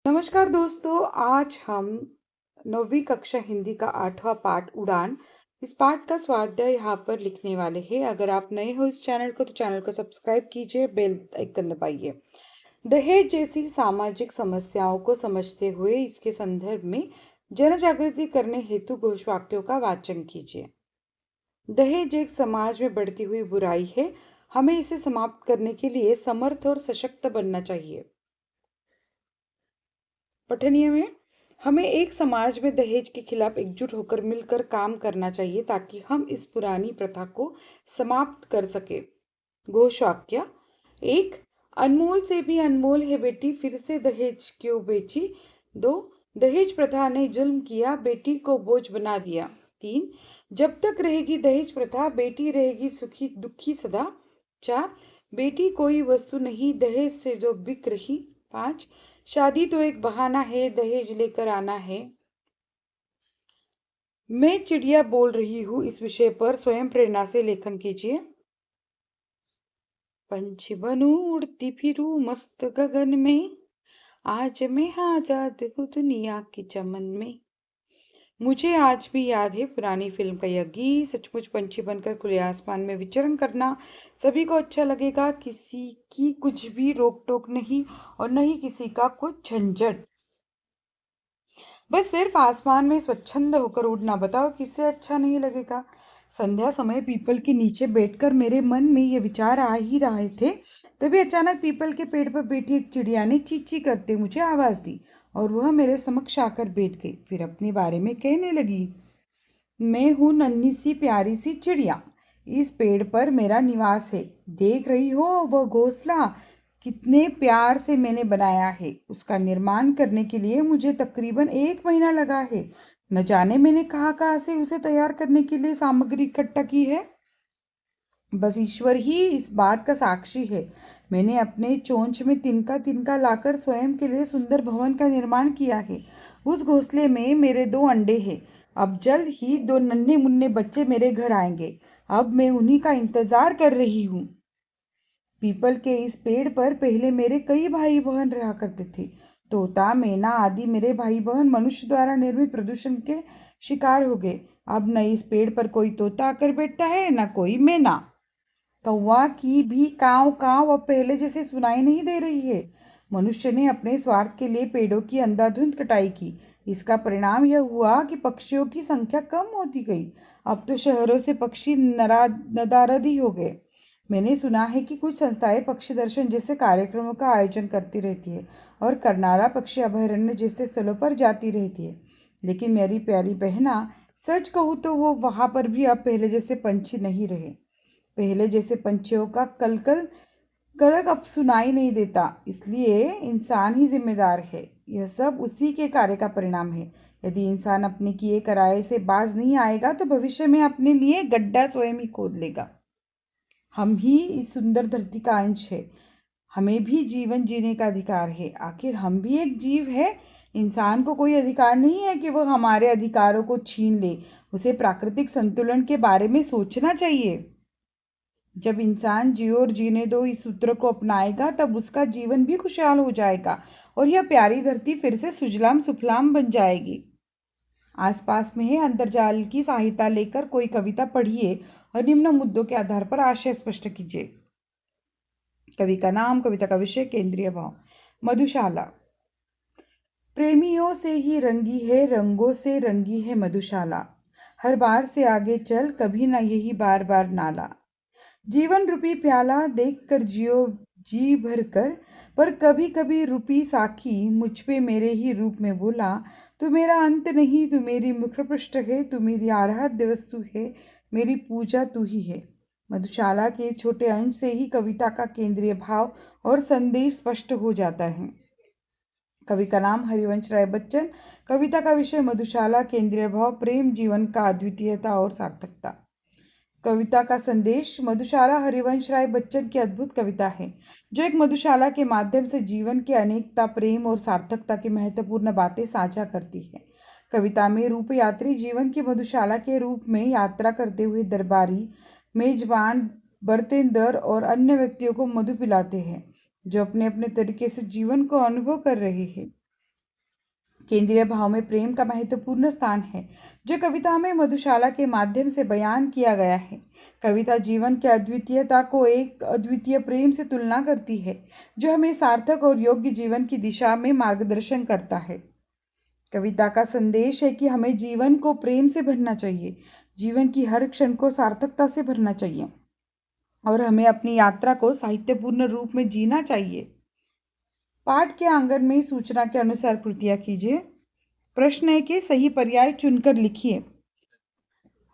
नमस्कार दोस्तों, आज हम 9वीं कक्षा हिंदी का 8वां पाठ उड़ान इस पाठ का स्वाध्याय यहाँ पर लिखने वाले हैं। अगर आप नए हो इस चैनल को तो चैनल को सब्सक्राइब कीजिए, बेल आइकन दबाइए। दहेज जैसी सामाजिक समस्याओं को समझते हुए इसके संदर्भ में जन जागृति करने हेतु घोषवाक्यों का वाचन कीजिए। दहेज एक समाज में बढ़ती हुई बुराई है। हमें इसे समाप्त करने के लिए समर्थ और सशक्त बनना चाहिए। पठनीय में हमें एक समाज में दहेज के खिलाफ एकजुट होकर मिलकर काम करना चाहिए ताकि हम इस पुरानी प्रथा को समाप्त कर सके। घोषवाक्य एक, अनमोल से भी अनमोल है बेटी, फिर से दहेज क्यों बेची। दो, दहेज प्रथा ने जुल्म किया, बेटी को बोझ बना दिया। तीन, जब तक रहेगी दहेज प्रथा बेटी रहेगी सुखी दुखी सदा। चार, बेटी कोई वस्तु नहीं दहेज से जो बिक रही। पांच, शादी तो एक बहाना है दहेज लेकर आना है। मैं चिड़िया बोल रही हूँ इस विषय पर स्वयं प्रेरणा से लेखन कीजिए। पंछी बनूं उड़ती फिरूं मस्त गगन में, आज मैं आजाद हूँ दुनिया की चमन में। मुझे आज भी याद है पुरानी फिल्म का यह गीत। सचमुच पंछी बनकर खुले आसमान में विचरण करना सभी को अच्छा लगेगा। किसी की कुछ भी रोक टोक नहीं और न ही किसी का कुछ झंझट। बस सिर्फ आसमान में स्वच्छंद होकर उड़ना। बताओ किससे अच्छा नहीं लगेगा। संध्या समय पीपल के नीचे बैठकर मेरे मन में ये विचार आ ही रहे थे, तभी अचानक पीपल के पेड़ पर बैठी एक चिड़िया ने चींची करते मुझे आवाज दी और वह मेरे समक्ष आकर बैठ गई। फिर अपने बारे में कहने लगी, मैं हूँ नन्ही सी प्यारी सी चिड़िया, इस पेड़ पर मेरा निवास है। देख रही हो वह घोंसला कितने प्यार से मैंने बनाया है। उसका निर्माण करने के लिए मुझे तकरीबन 1 महीना लगा है। न जाने मैंने कहाँ से उसे तैयार करने के लिए सामग्री इकट्ठा की है। बस ईश्वर ही इस बात का साक्षी है। मैंने अपने चोंच में तिनका तिनका लाकर स्वयं के लिए सुंदर भवन का निर्माण किया है। उस घोंसले में मेरे 2 अंडे हैं। अब जल्द ही 2 नन्हे मुन्ने बच्चे मेरे घर आएंगे। अब मैं उन्हीं का इंतजार कर रही हूँ। पीपल के इस पेड़ पर पहले मेरे कई भाई बहन रहा करते थे। तोता मैना आदि मेरे भाई बहन मनुष्य द्वारा निर्मित प्रदूषण के शिकार हो गए। अब न इस पेड़ पर कोई तोता आकर बैठता है न कोई मैना। कौवा की भी काव काव अब पहले जैसे सुनाई नहीं दे रही है। मनुष्य ने अपने स्वार्थ के लिए पेड़ों की अंधाधुंध कटाई की। इसका परिणाम यह हुआ कि पक्षियों की संख्या कम होती गई। अब तो शहरों से पक्षी नदारद ही हो गए। मैंने सुना है कि कुछ संस्थाएं पक्षी दर्शन जैसे कार्यक्रमों का आयोजन करती रहती है और करनाला पक्षी अभयारण्य जैसे स्थलों पर जाती रहती है। लेकिन मेरी प्यारी बहना, सच कहूँ तो वो वहां पर भी अब पहले जैसे पंछी नहीं रहे। पहले जैसे पंछियों का कलकल कलक अब सुनाई नहीं देता। इसलिए इंसान ही जिम्मेदार है। यह सब उसी के कार्य का परिणाम है। यदि इंसान अपने किए कराए से बाज नहीं आएगा तो भविष्य में अपने लिए गड्ढा स्वयं ही खोद लेगा। हम ही इस सुंदर धरती का अंश है। हमें भी जीवन जीने का अधिकार है। आखिर हम भी एक जीव है। इंसान को कोई अधिकार नहीं है कि वह हमारे अधिकारों को छीन ले। उसे प्राकृतिक संतुलन के बारे में सोचना चाहिए। जब इंसान जियो और जीने दो इस सूत्र को अपनाएगा तब उसका जीवन भी खुशहाल हो जाएगा और यह प्यारी धरती फिर से सुजलाम सुफलाम बन जाएगी। आसपास में है अंतर्जाल की सहायता लेकर कोई कविता पढ़िए और निम्न मुद्दों के आधार पर आशय स्पष्ट कीजिए। कवि का नाम, कविता का विषय, केंद्रीय भाव। मधुशाला। प्रेमियों से ही रंगी है, रंगों से रंगी है मधुशाला। हर बार से आगे चल, कभी ना यही बार बार नाला। जीवन रूपी प्याला देख कर जियो जी भर कर, पर कभी कभी रूपी साखी मुझ पे मेरे ही रूप में बोला, तू मेरा अंत नहीं, तू मेरी मुखपृष्ठ है, तू मेरी आराध्य वस्तु है, मेरी पूजा तू ही है। मधुशाला के छोटे अंश से ही कविता का केंद्रीय भाव और संदेश स्पष्ट हो जाता है। कवि का नाम हरिवंश राय बच्चन। कविता का विषय मधुशाला, केंद्रीय भाव, प्रेम जीवन का अद्वितीयता और सार्थकता। कविता का संदेश। मधुशाला हरिवंश राय बच्चन की अद्भुत कविता है जो एक मधुशाला के माध्यम से जीवन की अनेकता, प्रेम और सार्थकता की महत्वपूर्ण बातें साझा करती है। कविता में रूप यात्री जीवन की मधुशाला के रूप में यात्रा करते हुए दरबारी, मेजबान, बर्तेंदर और अन्य व्यक्तियों को मधु पिलाते हैं जो अपने अपने तरीके से जीवन को अनुभव कर रहे हैं। केंद्रीय भाव में प्रेम का महत्वपूर्ण स्थान है, जो कविता में मधुशाला के माध्यम से बयान किया गया है। कविता जीवन की अद्वितीयता को एक अद्वितीय प्रेम से तुलना करती है, जो हमें सार्थक और योग्य जीवन की दिशा में मार्गदर्शन करता है। कविता का संदेश है कि हमें जीवन को प्रेम से भरना चाहिए, जीवन की हर क्षण को सार्थकता से भरना चाहिए और हमें अपनी यात्रा को साहित्यपूर्ण रूप में जीना चाहिए। पाठ के आंगन में सूचना के अनुसार कृतियां कीजिए। प्रश्न है कि सही पर्याय चुनकर लिखिए।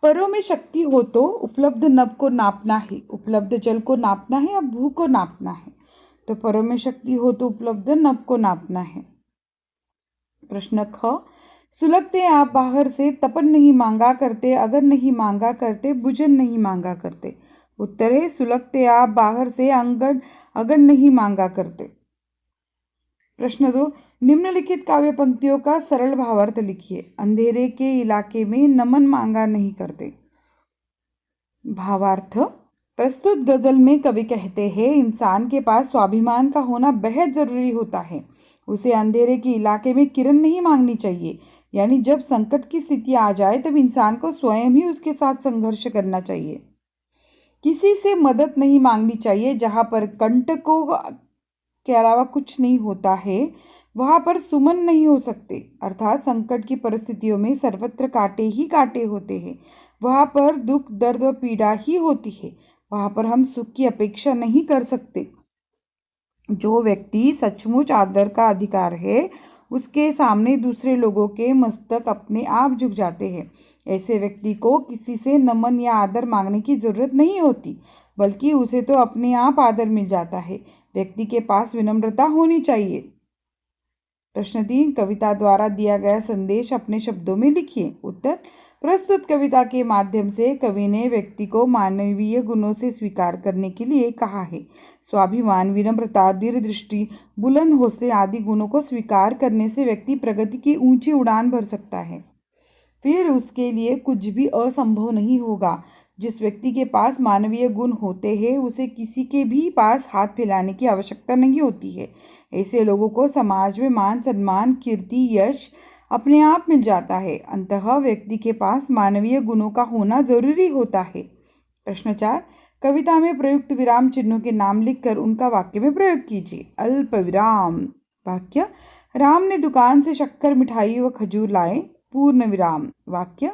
परों में शक्ति हो तो उपलब्ध नभ को नापना है, उपलब्ध जल को नापना है या भू को नापना है? तो परों में शक्ति हो तो उपलब्ध नभ को नापना है। प्रश्न ख, सुलगते आप बाहर से तपन नहीं मांगा करते, अगर नहीं मांगा करते बुझन नहीं मांगा करते। उत्तर है सुलगते आप बाहर से अगर नहीं मांगा करते। प्रश्न 2, निम्नलिखित काव्य पंक्तियों का सरल भावार्थ लिखिए। अंधेरे के इलाके में नमन मांगा नहीं करते। भावार्थ, प्रस्तुत गजल में कवि कहते हैं इंसान के पास स्वाभिमान का होना बेहद जरूरी होता है। उसे अंधेरे के इलाके में किरण नहीं मांगनी चाहिए, यानी जब संकट की स्थिति आ जाए तब इंसान को स्वयं ही उसके साथ संघर्ष करना चाहिए। किसी से मदद नहीं मांगनी चाहिए। जहाँ पर कंटकों के अलावा कुछ नहीं होता है, वहाँ पर सुमन नहीं हो सकते। अर्थात संकट की परिस्थितियों में सर्वत्र कांटे ही कांटे होते हैं। वहाँ पर दुख, दर्द और पीड़ा ही होती है। वहाँ पर हम सुख की अपेक्षा नहीं कर सकते। जो व्यक्ति सचमुच आदर का अधिकार है, उसके सामने दूसरे लोगों के मस्तक अपने आप झुक जाते हैं। ऐसे व्यक्ति को किसी से नमन या आदर मांगने की जरूरत नहीं होती, बल्कि उसे तो अपने आप आदर मिल जाता है। व्यक्ति के पास विनम्रता होनी चाहिए। प्रश्न 3, कविता द्वारा दिया गया संदेश अपने शब्दों में लिखिए। उत्तर, प्रस्तुत कविता के माध्यम से कवि ने व्यक्ति को मानवीय गुणों से स्वीकार करने के लिए कहा है। स्वाभिमान, विनम्रता, दीर्घदृष्टि, बुलंद हौसले आदि गुणों को स्वीकार करने से व्यक्ति प्रगति की ऊंची उड़ान भर सकता है। फिर उसके लिए कुछ भी असंभव नहीं होगा। जिस व्यक्ति के पास मानवीय गुण होते हैं, उसे किसी के भी पास हाथ फैलाने की आवश्यकता नहीं होती है। ऐसे लोगों को समाज में मान सम्मान, कीर्ति, यश अपने आप मिल जाता है। अंततः व्यक्ति के पास मानवीय गुणों का होना जरूरी होता है। प्रश्न 4, कविता में प्रयुक्त विराम चिन्हों के नाम लिखकर उनका वाक्य में प्रयोग कीजिए। अल्प विराम। वाक्य, राम ने दुकान से शक्कर, मिठाई व खजूर लाए। पूर्ण विराम। वाक्य,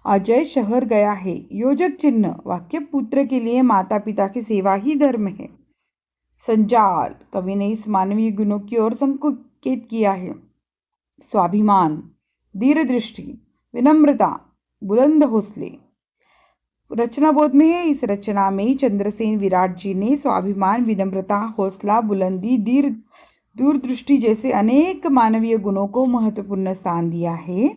अजय शहर गया है। योजक चिन्ह। वाक्य, पुत्र के लिए माता पिता की सेवा ही धर्म है। संजाल, कवि ने इस मानवीय गुणों की ओर संकेत किया है। स्वाभिमान, दीर्घदृष्टि, विनम्रता, बुलंद हौसले। रचना बोध में है। इस रचना में चंद्रसेन विराट जी ने स्वाभिमान, विनम्रता, हौसला, बुलंदी, दूरदृष्टि जैसे अनेक मानवीय गुणों को महत्वपूर्ण स्थान दिया है।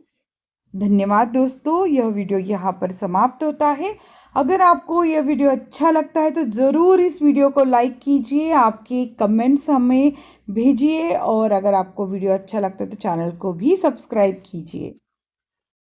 धन्यवाद दोस्तों, यह वीडियो यहाँ पर समाप्त होता है। अगर आपको यह वीडियो अच्छा लगता है तो ज़रूर इस वीडियो को लाइक कीजिए, आपके कमेंट्स हमें भेजिए और अगर आपको वीडियो अच्छा लगता है तो चैनल को भी सब्सक्राइब कीजिए।